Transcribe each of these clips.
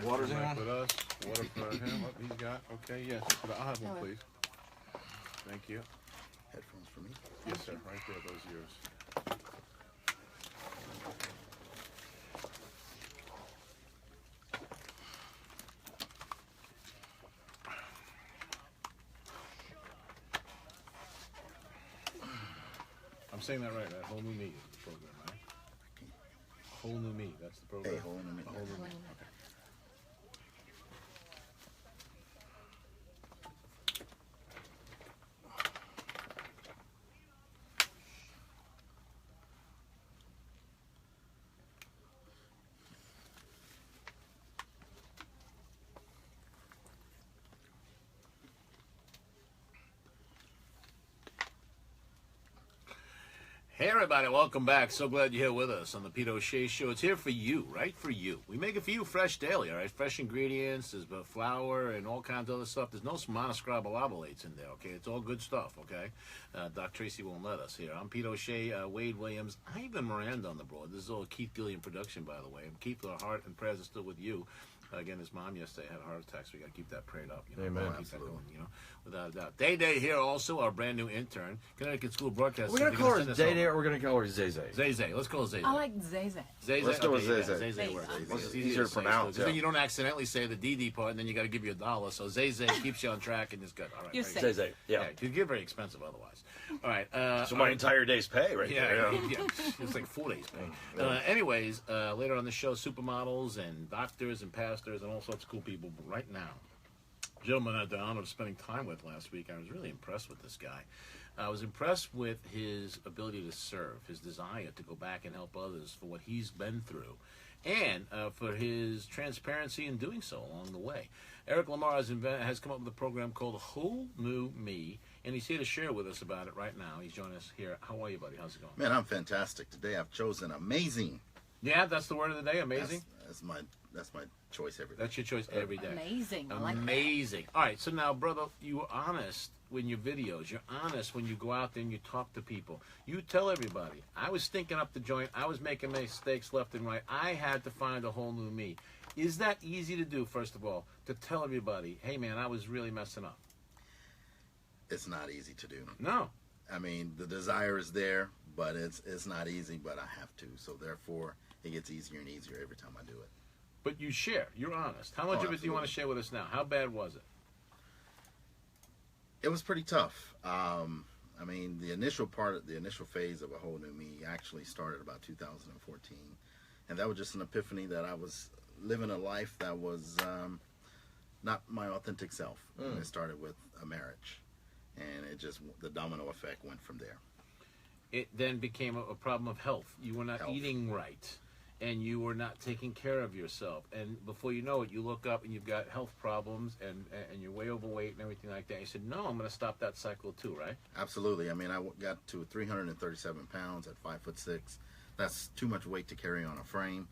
Water's in one? With us. Water for him. What he's got? Okay, yes. I'll have one, please. Thank you. Headphones for me? Yes, sir. Right there. Those are yours. I'm saying that right. That whole new me is the program, right? Whole new me. That's the program. Hey, whole new me. Whole new me. Okay. Hey everybody, welcome back. So glad you're here with us on the Pete O'Shea Show. It's here for you, right? For you. We make it for you fresh daily, all right? Fresh ingredients, there's flour and all kinds of other stuff. There's no monoscribolates in there, okay? It's all good stuff, okay? Doc Tracy won't let us here. I'm Pete O'Shea, Wade Williams, Ivan Miranda on the board. This is all Keith Gilliam production, by the way. And Keith, our heart and prayers are still with you. Again, his mom yesterday had a heart attack, so we got to keep that prayed up. You know, Amen. Keep that going, you know, without a doubt. Day here also, our brand new intern, Connecticut School Broadcast. We're going to call her Day or we're going to call her Zay Zay? Zay Zay. Let's call her Zay Zay. I like Zay Zay. Zay Zay. Let's go with Zay Yeah, Zay. Zay Zay works. It's easier to pronounce. Then you don't accidentally say the DD part, and then you got to give you $1. So Zay Zay keeps you on track, and it's good. All right. You're right. safe. Zay Zay. Yeah. You get very expensive otherwise. All right. So my entire day's pay right there. Yeah, it's like 4 days pay. Anyways, later on the show, supermodels and doctors and pastors and all sorts of cool people. But right now, gentleman I had the honor of spending time with last week, I was really impressed with this guy. I was impressed with his ability to serve, his desire to go back and help others for what he's been through, and for his transparency in doing so along the way. Eric Lamar has come up with a program called Whole New Me, and he's here to share with us about it right now. He's joining us here. How are you, buddy? How's it going? Man, I'm fantastic. Today I've chosen amazing. Yeah, that's the word of the day, amazing? That's my choice every day. That's your choice every day. Amazing. I like that. Amazing. All right, so now, brother, you are honest in your videos. You're honest when you go out there and you talk to people. You tell everybody, I was stinking up the joint. I was making mistakes left and right. I had to find a whole new me. Is that easy to do, first of all, to tell everybody, hey, man, I was really messing up? It's not easy to do. No. I mean, the desire is there, but it's not easy, but I have to. So therefore, it gets easier and easier every time I do it. But you share. You're honest. How much of it do you want to share with us now? How bad was it? It was pretty tough. I mean, the initial phase of A Whole New Me actually started about 2014. And that was just an epiphany that I was living a life that was not my authentic self. And it started with a marriage. And it just, the domino effect went from there. It then became a problem of health. You were not eating right, and you were not taking care of yourself. And before you know it, you look up and you've got health problems, and you're way overweight and everything like that. You said, no, I'm going to stop that cycle too, right? Absolutely. I mean, I got to 337 pounds at 5'6". That's too much weight to carry on a frame.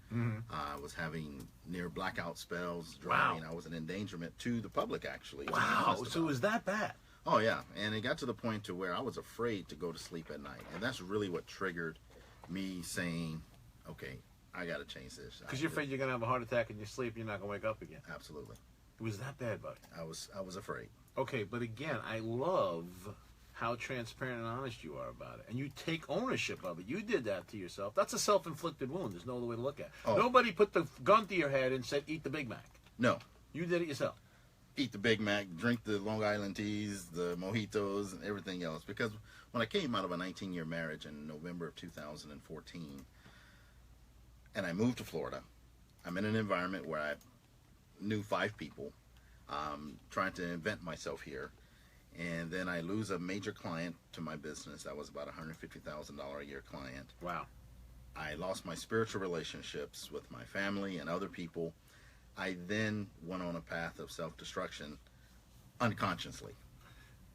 I was having near blackout spells, driving. I was an endangerment to the public, actually. Wow, so it was that bad? Oh, yeah. And it got to the point to where I was afraid to go to sleep at night. And that's really what triggered me saying, okay, I got to change this. Because you're afraid you're going to have a heart attack in your sleep and you're not going to wake up again. Absolutely. It was that bad, buddy? I was afraid. Okay, but again, I love how transparent and honest you are about it. And you take ownership of it. You did that to yourself. That's a self-inflicted wound. There's no other way to look at it. Oh. Nobody put the gun to your head and said, eat the Big Mac. No. You did it yourself. Eat the Big Mac, drink the Long Island teas, the mojitos, and everything else. Because when I came out of a 19-year marriage in November of 2014, and I moved to Florida, I'm in an environment where I knew 5 people, trying to invent myself here. And then I lose a major client to my business. That was about a $150,000 a year client. Wow. I lost my spiritual relationships with my family and other people. I then went on a path of self-destruction unconsciously.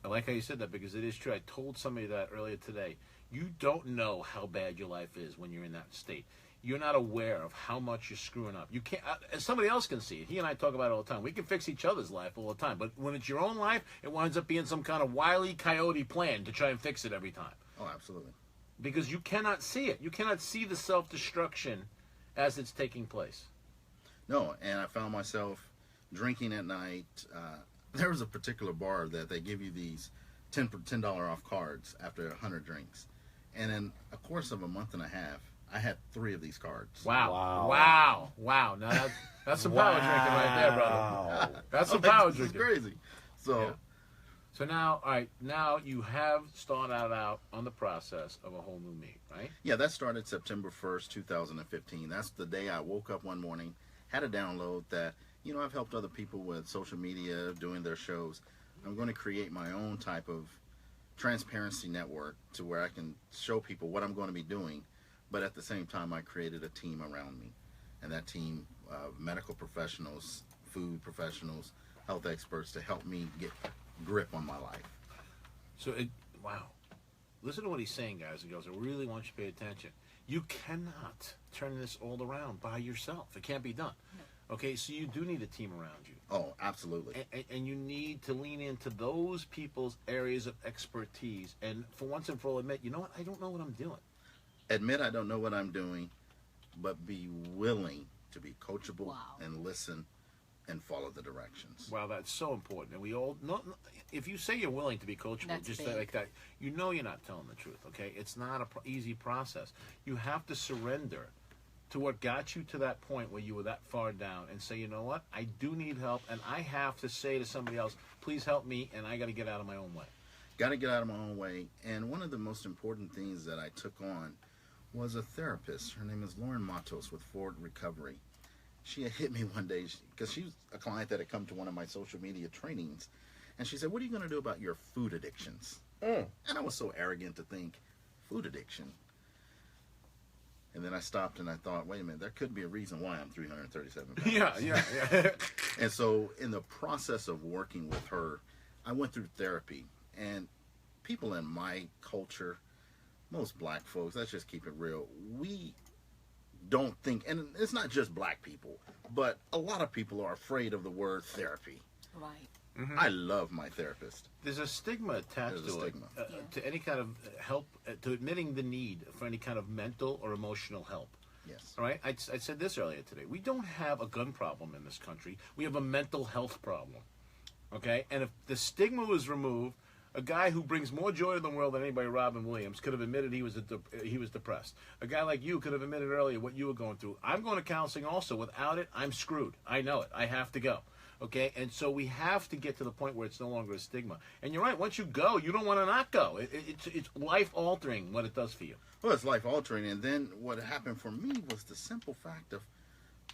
I like how you said that, because it is true. I told somebody that earlier today. You don't know how bad your life is when you're in that state. You're not aware of how much you're screwing up. You can't. Somebody else can see it. He and I talk about it all the time. We can fix each other's life all the time, but when it's your own life, it winds up being some kind of Wile E. Coyote plan to try and fix it every time. Oh, absolutely. Because you cannot see it. You cannot see the self-destruction as it's taking place. No, and I found myself drinking at night. There was a particular bar that they give you these $10 off cards after 100 drinks. And in a course of a month and a half, I had 3 of these cards. Wow. Now that's some power drinking right there, brother. That's some power This is drinking. crazy. So, Yeah. So now, all right, now you have started out on the process of a whole new me, right? yeah, that started September 1st, 2015. That's the day I woke up one morning, had a download that, I've helped other people with social media, doing their shows. I'm going to create my own type of transparency network to where I can show people what I'm going to be doing, but at the same time I created a team around me, and that team of medical professionals, food professionals, health experts to help me get grip on my life. So, wow. Listen to what he's saying, guys and girls. I really want you to pay attention. You cannot turn this all around by yourself. It can't be done. Okay, so you do need a team around you. Oh, absolutely. And you need to lean into those people's areas of expertise. And for once and for all, admit, you know what? I don't know what I'm doing. Admit I don't know what I'm doing, but be willing to be coachable Wow. and listen and follow the directions. Wow, that's so important. And we all, if you say you're willing to be coachable, That's just big. like that, you're not telling the truth, okay? It's not an easy process. You have to surrender to what got you to that point where you were that far down and say, you know what? I do need help, and I have to say to somebody else, please help me, and I got to get out of my own way. Got to get out of my own way. And one of the most important things that I took on was a therapist. Her name is Lauren Matos with Ford Recovery. She had hit me one day because she was a client that had come to one of my social media trainings. And she said, what are you going to do about your food addictions? And I was so arrogant to think, food addiction? And then I stopped and I thought, wait a minute, there could be a reason why I'm 337 pounds. Yeah. And so in the process of working with her, I went through therapy. And people in my culture, most black folks, let's just keep it real, we don't think, and it's not just black people, but a lot of people are afraid of the word therapy. Right. I love my therapist. There's a stigma attached There's a to stigma. it, to any kind of help, to admitting the need for any kind of mental or emotional help. Yes. All right, I said this earlier today. We don't have a gun problem in this country. We have a mental health problem. Okay, and if the stigma was removed, a guy who brings more joy to the world than anybody, Robin Williams, could have admitted he was depressed. A guy like you could have admitted earlier what you were going through. I'm going to counseling also. Without it, I'm screwed. I know it. I have to go. Okay, and so we have to get to the point where it's no longer a stigma. And you're right. Once you go, you don't want to not go. It's life altering what it does for you. Well, it's life altering. And then what happened for me was the simple fact of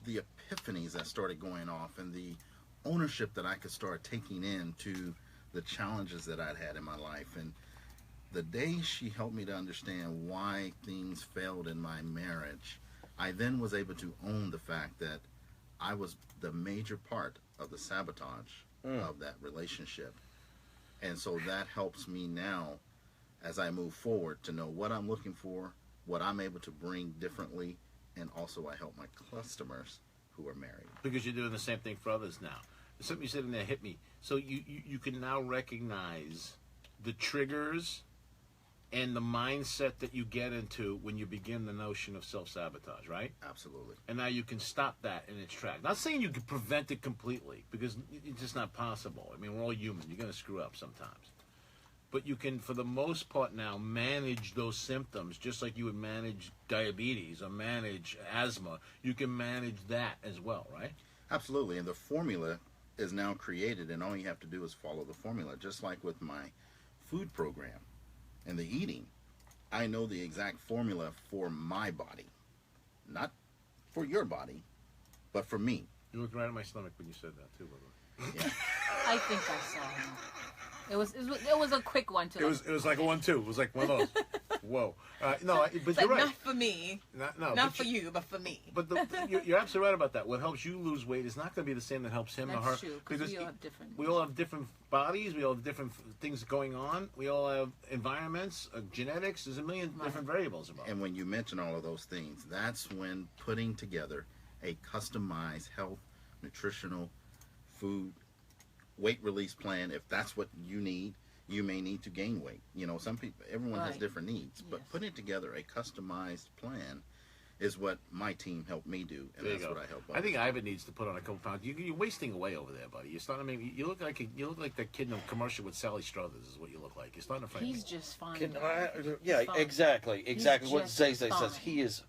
the epiphanies that started going off and the ownership that I could start taking into the challenges that I'd had in my life. And the day she helped me to understand why things failed in my marriage, I then was able to own the fact that I was the major part of the sabotage of that relationship. And so that helps me now as I move forward to know what I'm looking for, what I'm able to bring differently, and also I help my customers who are married. Because you're doing the same thing for others now. Something you said in there hit me. So you can now recognize the triggers and the mindset that you get into when you begin the notion of self-sabotage, right? Absolutely. And now you can stop that in its track. Not saying you can prevent it completely, because it's just not possible. I mean, we're all human. You're going to screw up sometimes. But you can, for the most part now, manage those symptoms just like you would manage diabetes or manage asthma. You can manage that as well, right? Absolutely. And the formula is now created, and all you have to do is follow the formula. Just like with my food program and the eating, I know the exact formula for my body. Not for your body, but for me. You looked right at my stomach when you said that, too, by the way. Yeah. I think I saw him. It was a quick one too. It was like a 1-2. It was like one of those. Whoa. No, but It's you're like, right. not for me. No, Not for you, but for me. But you're absolutely right about that. What helps you lose weight is not going to be the same that helps him or her. That's true, because we all have different. We all have different bodies. We all have different things going on. We all have environments, genetics. There's a million different variables involved. And when you mention all of those things, that's when putting together a customized health, nutritional, food, weight release plan, if that's what you need. You may need to gain weight. You know, some people, everyone has Right. different needs, but Yes. putting together a customized plan is what my team helped me do, and There you that's go. what I help. I think Ivan needs to put on a couple pounds. You're wasting away over there, buddy. You're starting to make you look like that kid in the commercial with Sally Struthers. Is what you look like. You're starting to frighten He's me. just fine. Yeah, Fine. exactly. What just Zay says. fine. He is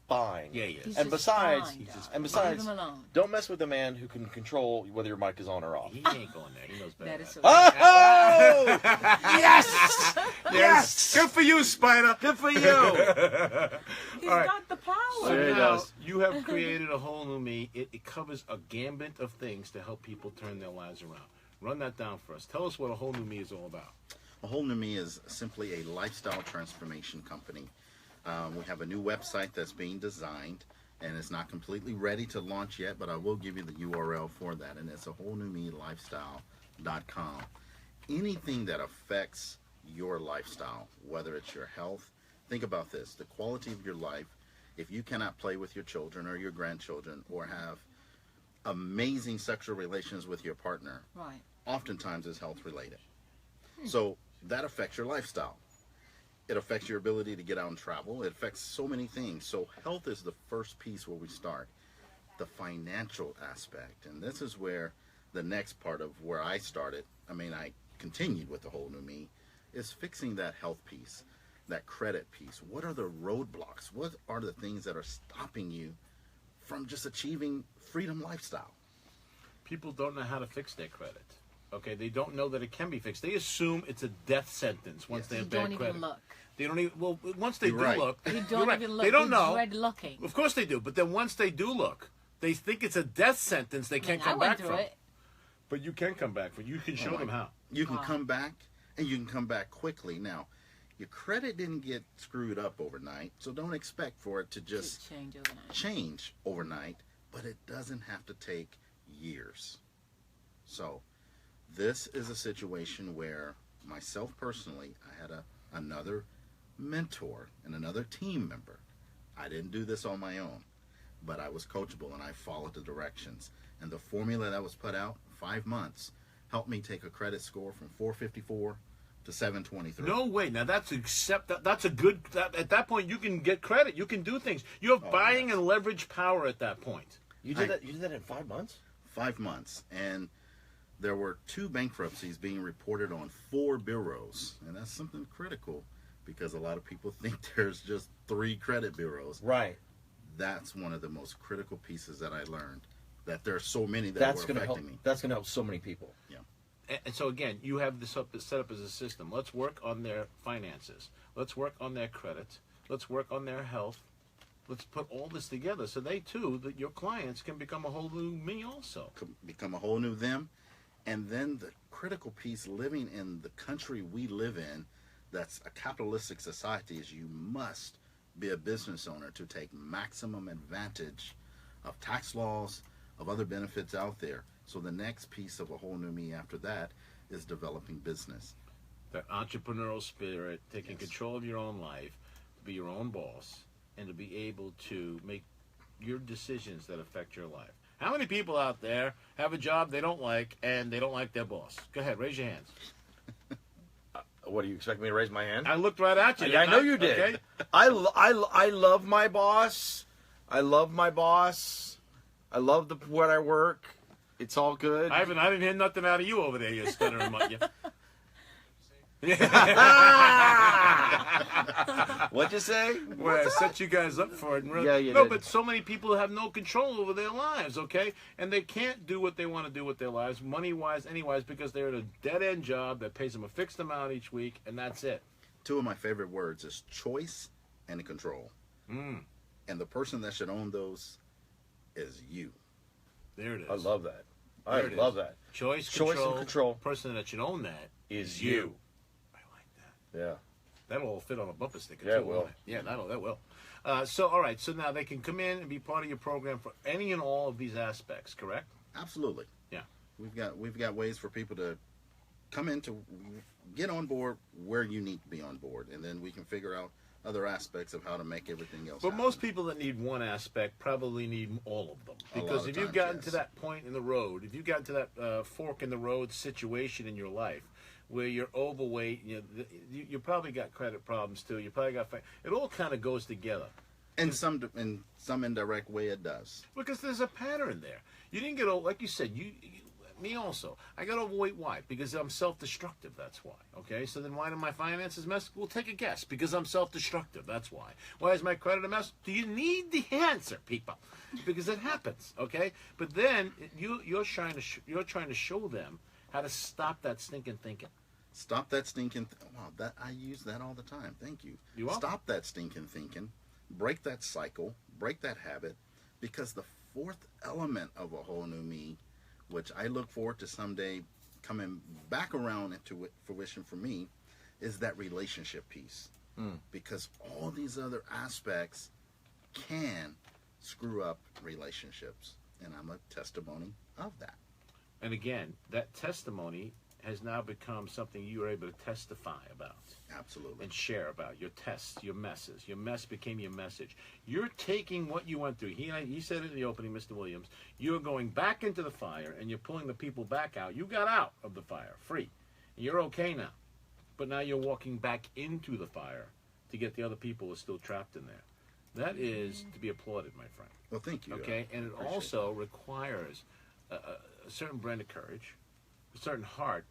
fine. Yeah, he is. He's And just besides, fine, he's just- darling. besides, Leave him alone. don't mess with the man who can control whether your mic is on or off. He ain't going there. He knows better. That than is so. Oh! yes! Yes. Good for you, Spider. Good for you! He's All right. got the power. So There he now does. you have created a whole new me. It covers a gambit of things to help people turn their lives around. Run that down for us. Tell us what a whole new me is all about. A Whole New Me is simply a lifestyle transformation company. We have a new website that's being designed, and it's not completely ready to launch yet, but I will give you the URL for that, and it's a whole new me lifestyle.com. Anything that affects your lifestyle, whether it's your health, think about this, the quality of your life. If you cannot play with your children or your grandchildren or have amazing sexual relations with your partner, Right. oftentimes is health related. So that affects your lifestyle. It affects your ability to get out and travel. It affects so many things. So health is the first piece where we start. The financial aspect. And this is where the next part of where I started, I continued with the Whole New Me, is fixing that health piece, that credit piece. What are the roadblocks? What are the things that are stopping you from just achieving freedom lifestyle? People don't know how to fix their credit. Okay, they don't know that it can be fixed. They assume it's a death sentence once they You have bad don't credit. even look. They don't even. Well, once they You're do right. look, You you're don't right. even look. They don't know. Dread looking. Of course they do. But then once they do look, they think it's a death sentence. They can't I come went back through from. it. But you can come back from. You can show them how. You can Wow. come back, and you can come back quickly. Now, your credit didn't get screwed up overnight, so don't expect for it to just Change overnight. change overnight, but it doesn't have to take years. So, this is a situation where myself personally, I had another mentor and another team member. I didn't do this on my own, but I was coachable and I followed the directions. And the formula that was put out, 5 months, helped me take a credit score from 454 to 723. No way. Now that's that's a good. At that point, you can get credit. You can do things. You have buying yes. and leverage power at that point. You did that. You did that in 5 months. 5 months, and there were 2 bankruptcies being reported on 4 bureaus, and that's something critical because a lot of people think there's just 3 credit bureaus. Right. That's one of the most critical pieces that I learned, that there are so many that That's were going to help. affecting me. That's going to help so many people. And so again, you have this set up as a system. Let's work on their finances. Let's work on their credit. Let's work on their health. Let's put all this together so they too, that your clients can become a whole new me also. Become a whole new them. And then the critical piece, living in the country we live in, that's a capitalistic society, is you must be a business owner to take maximum advantage of tax laws, of other benefits out there. So the next piece of a whole new me after that is developing business. That entrepreneurial spirit, taking Yes. control of your own life, to be your own boss, and to be able to make your decisions that affect your life. How many people out there have a job they don't like and they don't like their boss? Go ahead, raise your hands. What do you expect me to raise my hand? I looked right at you. Yeah, I know you did. Okay? I love my boss. I love my boss. I love where I work. It's all good. I didn't hear nothing out of you over there, you stuttering monkey. What'd you say? Well, I set you guys up for it. And really, Yeah, you no, did. but so many people have no control over their lives, okay? And they can't do what they want to do with their lives, money-wise, any-wise, because they're at a dead-end job that pays them a fixed amount each week, and that's it. 2 of my favorite words is choice and control. And the person that should own those is you. There it is. I love that. There I it love is. that. Choice, Choice and control. Person that should own that Is you. I like that. Yeah. That'll all fit on a bumper sticker, Yeah, too, it will. won't it? Yeah, that will. So, all right. So now they can come in and be part of your program for any and all of these aspects, correct? Absolutely. Yeah. We've got ways for people to come in to get on board where you need to be on board, and then we can figure out other aspects of how to make everything else But happen. most people that need one aspect probably need all of them. A lot Because of if you've times, gotten yes. to that point in the road, if you've gotten to that fork in the road situation in your life where you're overweight, you probably got credit problems too. You probably got it all kind of goes together. In some indirect way, it does. Because there's a pattern there. You didn't get old, like you said. Me also. I got overweight. Why? Because I'm self-destructive. That's why. Okay. So then, why do my finances mess? Well, take a guess. Because I'm self-destructive. That's why. Why is my credit a mess? Do you need the answer, people? Because it happens. Okay. But then you're trying to show them how to stop that stinking thinking. Stop that stinking. Wow, I use that all the time. Thank you. You are? Stop that stinking thinking. Break that cycle. Break that habit. Because the fourth element of a whole new me, which I look forward to someday coming back around into fruition for me, is that relationship piece. Because all these other aspects can screw up relationships. And I'm a testimony of that. And again, that testimony has now become something you are able to testify about. Absolutely. And share about your tests, your messes. Your mess became your message. You're taking what you went through. He said it in the opening, Mr. Williams. You're going back into the fire and you're pulling the people back out. You got out of the fire, free. And you're okay now. But now you're walking back into the fire to get the other people who are still trapped in there. That is to be applauded, my friend. Well, thank you. Okay? And it also requires a certain brand of courage, a certain heart,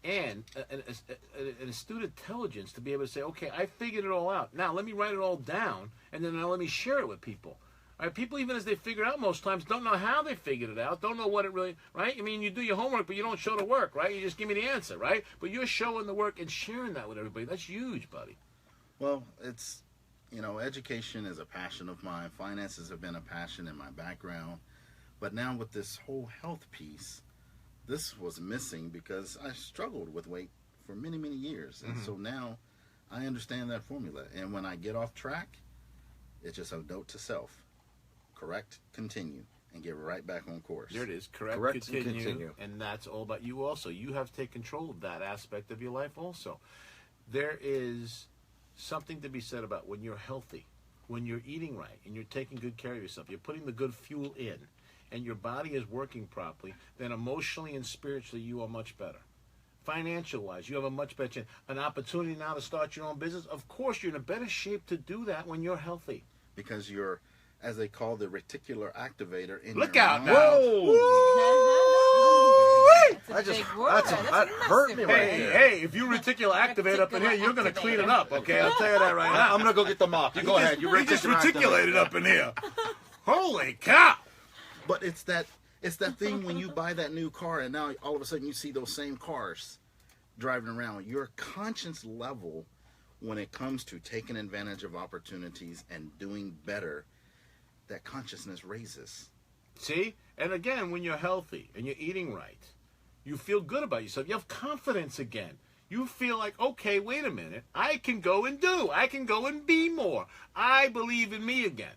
and an astute intelligence to be able to say, okay, I figured it all out. Now let me write it all down, and then now let me share it with people. All right, people, even as they figure it out most times, don't know how they figured it out, don't know what it really, right? I mean, you do your homework, but you don't show the work, right? You just give me the answer, right? But you're showing the work and sharing that with everybody. That's huge, buddy. Well, it's, education is a passion of mine. Finances have been a passion in my background. But now with this whole health piece, this was missing because I struggled with weight for many, many years. And so now I understand that formula. And when I get off track, it's just a note to self. Correct, continue, and get right back on course. There it is. Correct, and continue. And that's all about you also. You have to take control of that aspect of your life also. There is something to be said about when you're healthy, when you're eating right, and you're taking good care of yourself. You're putting the good fuel in, and your body is working properly, then emotionally and spiritually you are much better. Financial-wise, you have a much better chance. An opportunity now to start your own business. Of course, you're in a better shape to do that when you're healthy. Because you're, as they call the reticular activator in Look your out mind. now. That hurt me right there. Hey, if you reticular activate up in here, you're going to clean it up, okay? I'll tell you that right now. I'm going to go get the mop. You go ahead. You just reticulated up in here. Holy cow. But it's that thing when you buy that new car and now all of a sudden you see those same cars driving around. Your conscience level when it comes to taking advantage of opportunities and doing better, that consciousness raises. See? And again, when you're healthy and you're eating right, you feel good about yourself. You have confidence again. You feel like, okay, wait a minute. I can go and do. I can go and be more. I believe in me again.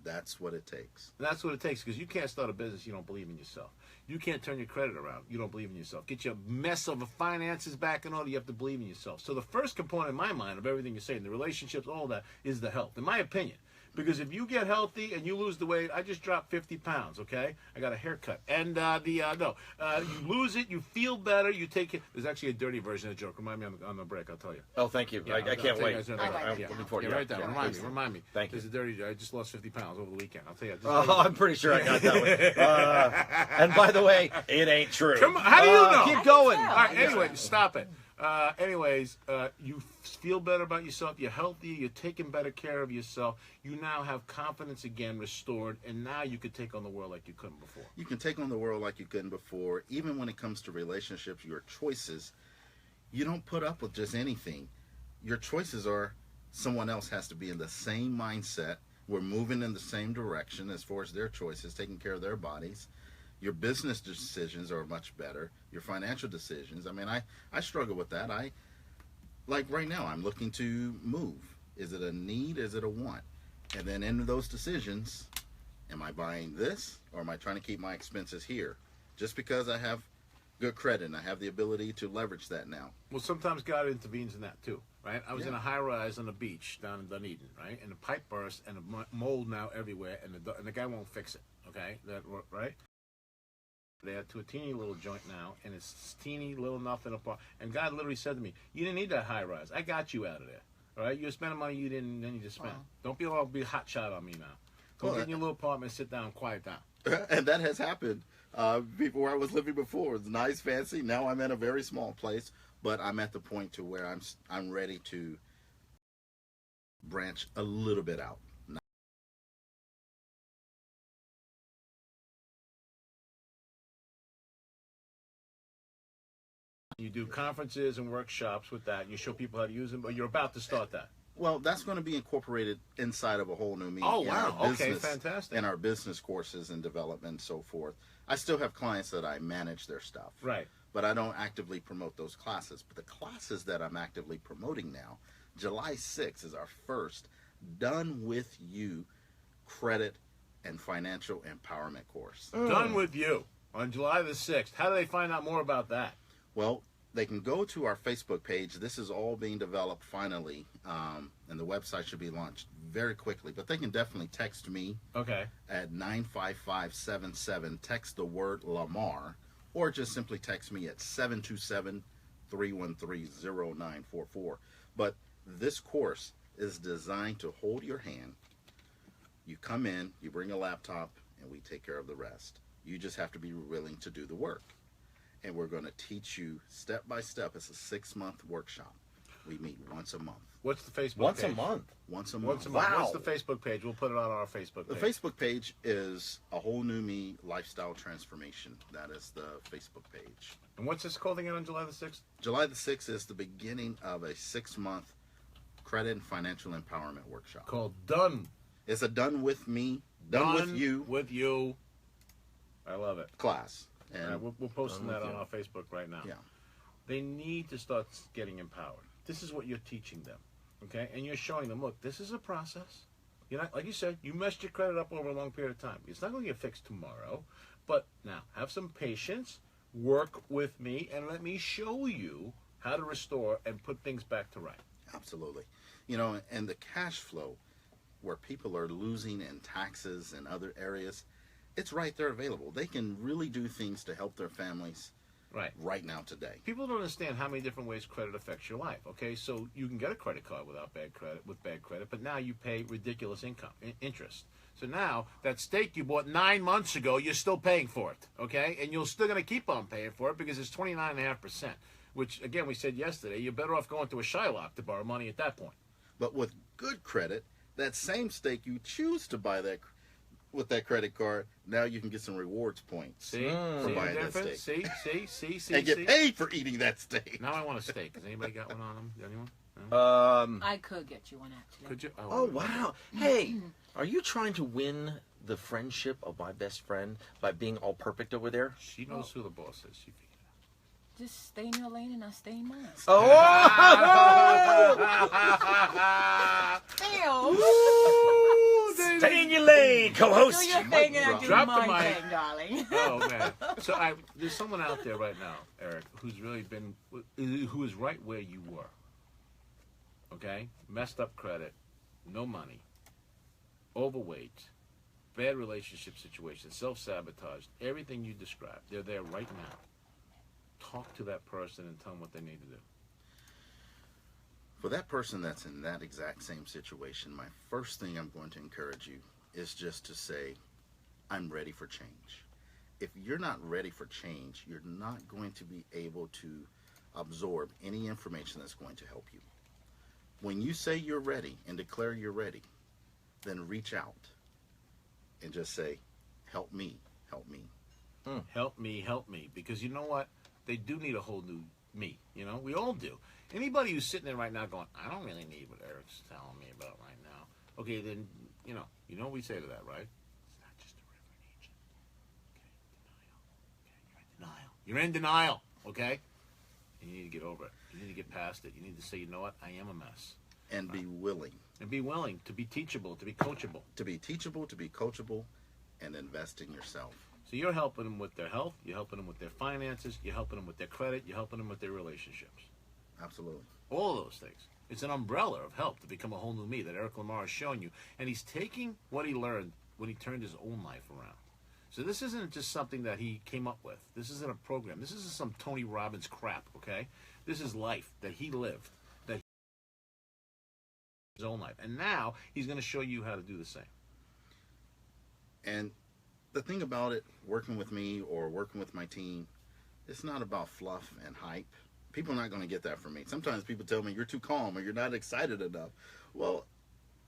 That's what it takes. That's what it takes, because you can't start a business you don't believe in yourself. You can't turn your credit around. You don't believe in yourself. Get your mess of finances back in order. You have to believe in yourself. So the first component in my mind of everything you're saying, the relationships, all that, is the health, in my opinion. Because if you get healthy and you lose the weight, I just dropped 50 pounds, okay? I got a haircut. And you lose it, you feel better, you take it. There's actually a dirty version of the joke. Remind me on the break, I'll tell you. Oh, thank you. Yeah, I can't wait. I'm looking forward to write that. Yeah, Remind me. Thank you. There's a dirty, I just lost 50 pounds over the weekend. I'll tell you. I'm pretty sure I got that one. And by the way, it ain't true. Come on, how do you know? Keep going. I can All tell. right, anyway, stop it. You feel better about yourself. You're healthier. You're taking better care of yourself. You now have confidence again restored, and now you could take on the world like you couldn't before. You can take on the world like you couldn't before. Even when it comes to relationships, your choices, you don't put up with just anything. Your choices are someone else has to be in the same mindset. We're moving in the same direction as far as their choices, taking care of their bodies. Your business decisions are much better. Your financial decisions. I mean, I struggle with that. Like right now, I'm looking to move. Is it a need? Is it a want? And then in those decisions, am I buying this or am I trying to keep my expenses here? Just because I have good credit and I have the ability to leverage that now. Well, sometimes God intervenes in that too, right? I was in Yeah. a high-rise on the beach down in Dunedin, right? And the pipe burst and the mold now everywhere, and the guy won't fix it, okay? Right? They had to a teeny little joint now, and it's teeny little nothing apart. And God literally said to me, "You didn't need that high rise. I got you out of there. All right, you're spending money you didn't need to spend. Wow. Don't be all be hot shot on me now. Go get in your little apartment, sit down, quiet down. And that has happened. People where I was living before, it's nice, fancy. Now I'm in a very small place, but I'm at the point to where I'm ready to branch a little bit out. You do conferences and workshops with that. You show people how to use them, but you're about to start that. Well, that's going to be incorporated inside of a whole new me. Oh, in wow. our Okay, business, fantastic. In our business courses and development and so forth. I still have clients that I manage their stuff. Right. But I don't actively promote those classes. But the classes that I'm actively promoting now, July 6th is our first Done With You credit and financial empowerment course. Done With You on July the 6th. How do they find out more about that? Well, they can go to our Facebook page. This is all being developed finally, and the website should be launched very quickly. But they can definitely text me Okay. at 95577. Text the word Lamar, or just simply text me at 727-313-0944. But this course is designed to hold your hand. You come in, you bring a laptop, and we take care of the rest. You just have to be willing to do the work. And we're going to teach you step by step. It's a 6-month workshop. We meet once a month. What's the Facebook Once page? a month. Once a month. Once a month. Wow. What's the Facebook page? We'll put it on our Facebook The page. Facebook page is A Whole New Me Lifestyle Transformation. That is the Facebook page. And what's this called again on July the 6th? July the 6th is the beginning of a 6-month credit and financial empowerment workshop. Called Done. It's a Done With Me, Done With You With You. I love it. class. All And right, we're posting Done that With on You. our Facebook right now. yeah. They need to start getting empowered. This is what you're teaching them, okay? And you're showing them, look, this is a process. You're not, like you said, you messed your credit up over a long period of time. It's not going to get fixed tomorrow. But now, have some patience, work with me, and let me show you how to restore and put things back to right. Absolutely. You know, and the cash flow where people are losing in taxes and other areas, it's right there available. They can really do things to help their families right now today. People don't understand how many different ways credit affects your life. Okay, so you can get a credit card with bad credit, but now you pay ridiculous interest. So now that steak you bought 9 months ago, you're still paying for it. Okay, and you're still going to keep on paying for it because it's 29.5%. Which again, we said yesterday, you're better off going to a Shylock to borrow money at that point. But with good credit, that same steak you choose to buy that with that credit card, now you can get some rewards points. See, for see the buying that difference? steak. See, And get paid for eating that steak. Now I want a steak. Has anybody got one on them? Anyone? I could get you one actually. Could you? Oh, wow. Hey, are you trying to win the friendship of my best friend by being all perfect over there? She knows who the boss is. She figured it Just stay in your lane and I'll stay in mine. Oh! Stay in your lane, Do co-host. your thing and I'll do Drop the my mic. thing, darling. Oh man! So there's someone out there right now, Eric, who's really been, who is right where you were. Okay, messed up credit, no money, overweight, bad relationship situation, self-sabotage, everything you described. They're there right now. Talk to that person and tell them what they need to do. For that person that's in that exact same situation, my first thing I'm going to encourage you is just to say, I'm ready for change. If you're not ready for change, you're not going to be able to absorb any information that's going to help you. When you say you're ready and declare you're ready, then reach out and just say, help me, help me. Help me, because you know what? They do need a whole new me. You know, we all do. Anybody who's sitting there right now going, I don't really need what Eric's telling me about right now. Okay, then, you know what we say to that, right? It's not just a reverend agent. Okay, denial. Okay, you're in denial. Okay? And you need to get over it. You need to get past it. You need to say, you know what? I am a mess. And be willing. And be willing to be teachable, to be coachable. To be teachable, to be coachable, and invest in yourself. So you're helping them with their health, you're helping them with their finances, you're helping them with their credit, you're helping them with their relationships. Absolutely. All of those things. It's an umbrella of help to become a whole new me that Eric Lamar is showing you. And he's taking what he learned when he turned his own life around. So this isn't just something that he came up with. This isn't a program. This isn't some Tony Robbins crap, okay? This is life that he lived. his own life. And now he's going to show you how to do the same. And the thing about it, working with me or working with my team, it's not about fluff and hype. People are not going to get that from me. Sometimes people tell me, you're too calm or you're not excited enough. Well,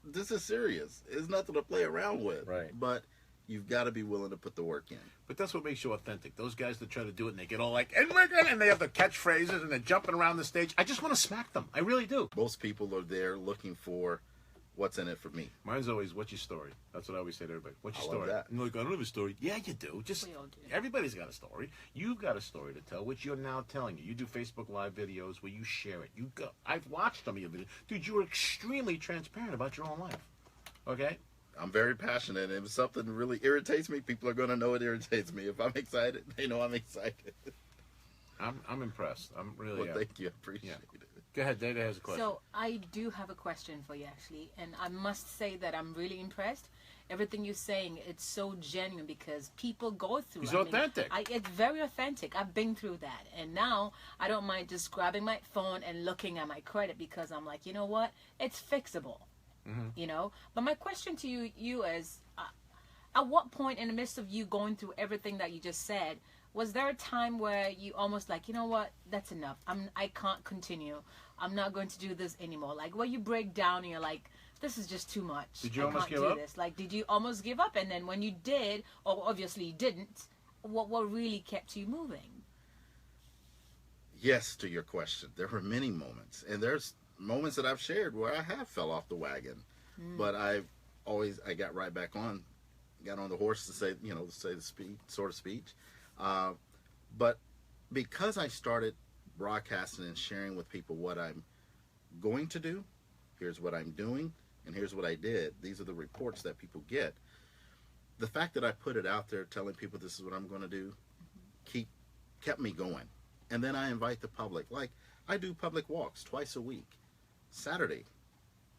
this is serious. It's nothing to play around with. Right. But you've got to be willing to put the work in. But that's what makes you authentic. Those guys that try to do it and they get all like, and we're gonna, and they have the catchphrases and they're jumping around the stage. I just want to smack them. I really do. Most people are there looking for what's in it for me. Mine's always, what's your story? That's what I always say to everybody. What's your I love story? that. And they're like, I don't have a story. Yeah, you do. Just We all do. everybody's got a story. You've got a story to tell, which you're now telling you. You do Facebook Live videos where you share it. You go. I've watched some of your videos, dude. You are extremely transparent about your own life. Okay. I'm very passionate, and if something really irritates me, people are going to know it irritates me. If I'm excited, they know I'm excited. I'm impressed. I'm really. Well, thank you. I appreciate it. Go ahead. Data has a question. So I do have a question for you, actually, and I must say that I'm really impressed. Everything you're saying, it's so genuine because people go through. He's authentic. It's very authentic. I've been through that, and now I don't mind just grabbing my phone and looking at my credit because I'm like, you know what? It's fixable. You know. But my question to you is, at what point in the midst of you going through everything that you just said, was there a time where you almost like, you know what, that's enough. I can't continue. I'm not going to do this anymore. Like where you break down and you're like, this is just too much. Did you I almost can't give do up? this. Like, did you almost give up? And then when you did, or obviously you didn't, what really kept you moving? Yes, to your question. There were many moments, and there's moments that I've shared where I have fell off the wagon, but I got right back on, got on the horse to say, the speech, sort of speech. But because I started broadcasting and sharing with people what I'm going to do, here's what I'm doing, and here's what I did. These are the reports that people get. The fact that I put it out there telling people this is what I'm going to do kept me going. And then I invite the public. Like, I do public walks twice a week. Saturday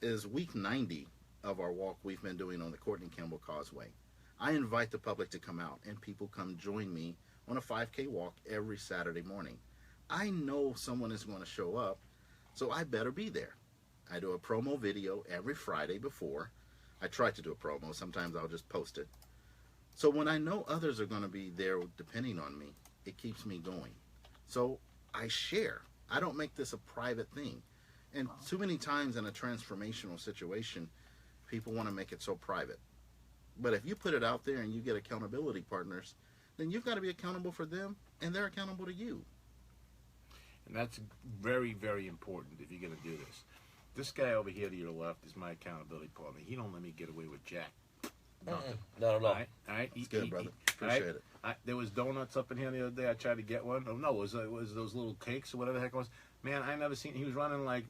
is week 90 of our walk we've been doing on the Courtney Campbell Causeway. I invite the public to come out, and people come join me on a 5K walk every Saturday morning. I know someone is going to show up, so I better be there. I do a promo video every Friday before. I try to do a promo. Sometimes I'll just post it. So when I know others are going to be there depending on me, it keeps me going. So I share. I don't make this a private thing. And too many times in a transformational situation, people want to make it so private. But if you put it out there and you get accountability partners, then you've got to be accountable for them, and they're accountable to you. And that's very, very important if you're going to do this. This guy over here to your left is my accountability partner. He don't let me get away with jack. Nothing. Not at all. All right? It's good, brother. Appreciate it. There was donuts up in here the other day. I tried to get one. Oh, no, it was those little cakes or whatever the heck it was. Man, I never seen. He was running like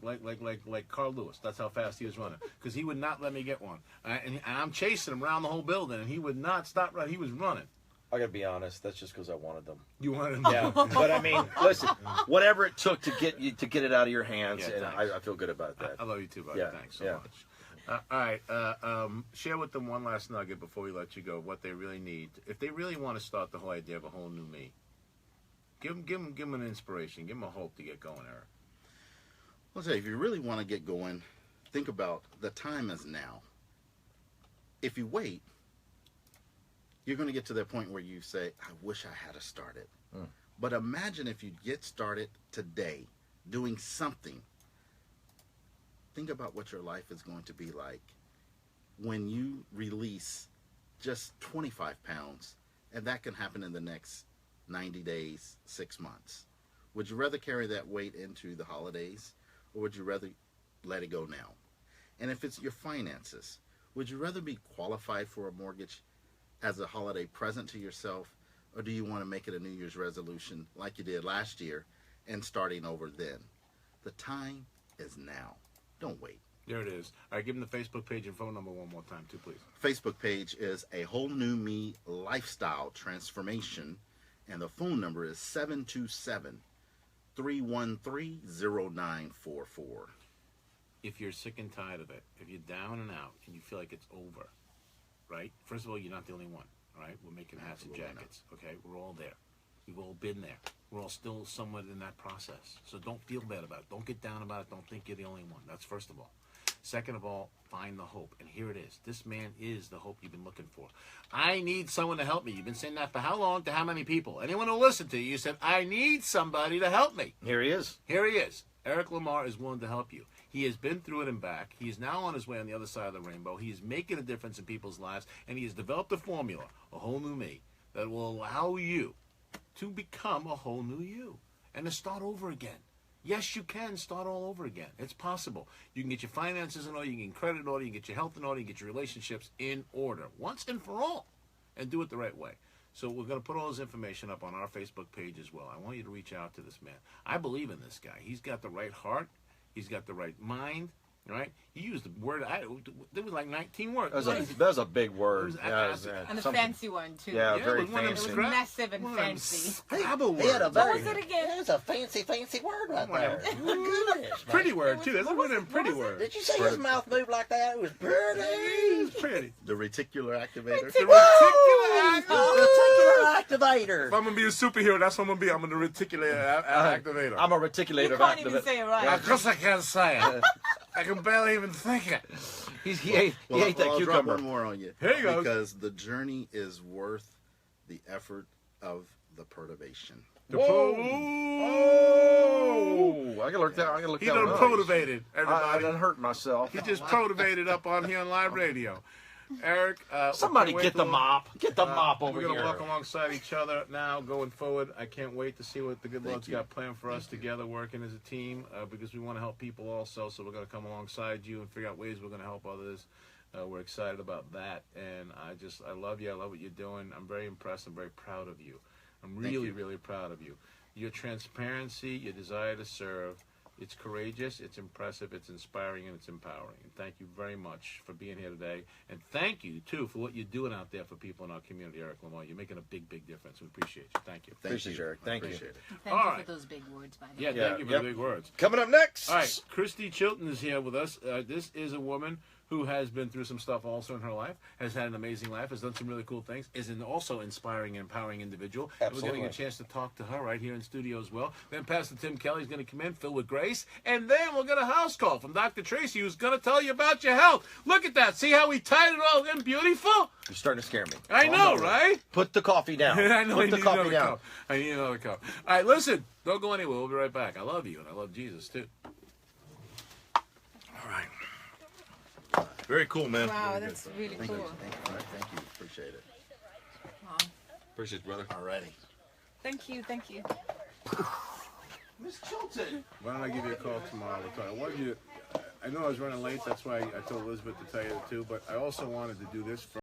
Carl Lewis. That's how fast he was running. Because he would not let me get one. And I'm chasing him around the whole building, and he would not stop running. He was running. I gotta be honest. That's just because I wanted them. You wanted him? Yeah, but I mean, listen. Whatever it took to get it out of your hands, Yeah, and thanks. I feel good about that. I love you too, buddy. Yeah, Thanks so yeah. much. All right. Share with them one last nugget before we let you go. What they really need, if they really want to start the whole idea of a whole new me, give them an inspiration. Give them a hope to get going, Eric. I'll say, if you really want to get going, think about the time is now. If you wait, you're going to get to that point where you say, I wish I had started. But imagine if you get started today doing something. Think about what your life is going to be like when you release just 25 pounds, and that can happen in the next 90 days, 6 months. Would you rather carry that weight into the holidays, or would you rather let it go now? And if it's your finances, would you rather be qualified for a mortgage as a holiday present to yourself, or do you want to make it a New Year's resolution like you did last year and starting over then? The time is now. Don't wait. There it is. All right, give them the Facebook page and phone number one more time, too, please. Facebook page is A Whole New Me Lifestyle Transformation, and the phone number is 727-313-0944. If you're sick and tired of it, if you're down and out and you feel like it's over, right? First of all, you're not the only one, all right? We're making hats and jackets, okay? We're all there. We've all been there. We're all still somewhat in that process. So don't feel bad about it. Don't get down about it. Don't think you're the only one. That's first of all. Second of all, find the hope. And here it is. This man is the hope you've been looking for. I need someone to help me. You've been saying that for how long to how many people? Anyone who listened to you, you said, I need somebody to help me. Here he is. Here he is. Eric Lamar is willing to help you. He has been through it and back. He is now on his way on the other side of the rainbow. He is making a difference in people's lives, and he has developed a formula, a whole new me, that will allow you to become a whole new you and to start over again. Yes, you can start all over again. It's possible. You can get your finances in order, you can get credit in order, you can get your health in order, you can get your relationships in order once and for all, and do it the right way. So we're going to put all his information up on our Facebook page as well. I want you to reach out to this man. I believe in this guy. He's got the right heart. He's got the right mind. Right? He used the word. There was like 19 words. That was a big word. And a fancy one too. Yeah, Yeah, very it was one of them fancy. It scrap- was massive and one of them fancy. Scrabble He had a words. very, What was it again? It was a fancy word right One of there. them- My goodness. Pretty word too. That's What one was of them it? pretty What was words. Did you say his mouth moved like that? It was pretty. It's pretty. The reticular activator. The Woo! reticular The reticular activator. If I'm gonna be a superhero, that's what I'm gonna be. I'm a reticular activator. I'm a You reticulator. can't even say it right. Of course I can't say it. I can barely even think it. He ate that I'll drop cucumber. one more on you. Here you go. Because the journey is worth the effort of the perturbation. Whoa! Oh! I gotta look that. I gotta look He that done one up. motivated I everybody. done hurt myself. He just motivated up on here on live radio. Eric, Somebody can't get wait the to- mop. Get the mop over We're going to here. walk alongside each other now going forward. I can't wait to see what the good Thank Lord's you. got planned for us together working as a team because we want to help people also. So we're going to come alongside you and figure out ways we're going to help others. We're excited about that. And I love you. I love what you're doing. I'm very impressed. I'm very proud of you. I'm really, you. really proud of you. Your transparency, your desire to serve, it's courageous, it's impressive, it's inspiring, and it's empowering. And thank you very much for being here today. And thank you, too, for what you're doing out there for people in our community, Eric Lamar. You're making a big, big difference. We appreciate you. Thank you. Appreciate you, Eric. Thank you. Appreciate it. Thank All you right. for those big words, by the Yeah, way. thank you for Yep. the big words. Coming up next. All right, Christy Chilton is here with us. This is a woman who has been through some stuff also in her life, has had an amazing life, has done some really cool things, is an also inspiring and empowering individual. And we're getting a Absolutely. chance to talk to her right here in studio as well. Then Pastor Tim Kelly's going to come in, fill with grace, and then we'll get a house call from Dr. Tracy, who's going to tell you about your health. Look at that. See how we tied it all in beautiful? You're starting to scare me. I Oh, know, no. right? Put the coffee down. I know I Put need the coffee another down. cup. I need another cup. All right, listen. Don't go anywhere. We'll be right back. I love you, and I love Jesus, too. All right. Very cool, man. Wow, that's really Thank cool. you. Thank you. Appreciate it. Wow. Appreciate it, brother. Alrighty. Thank you, thank you. Miss Chilton. Why don't I give you a call tomorrow? I wanted you to, I know I was running late. That's why I told Elizabeth to tell you the two. But I also wanted to do this for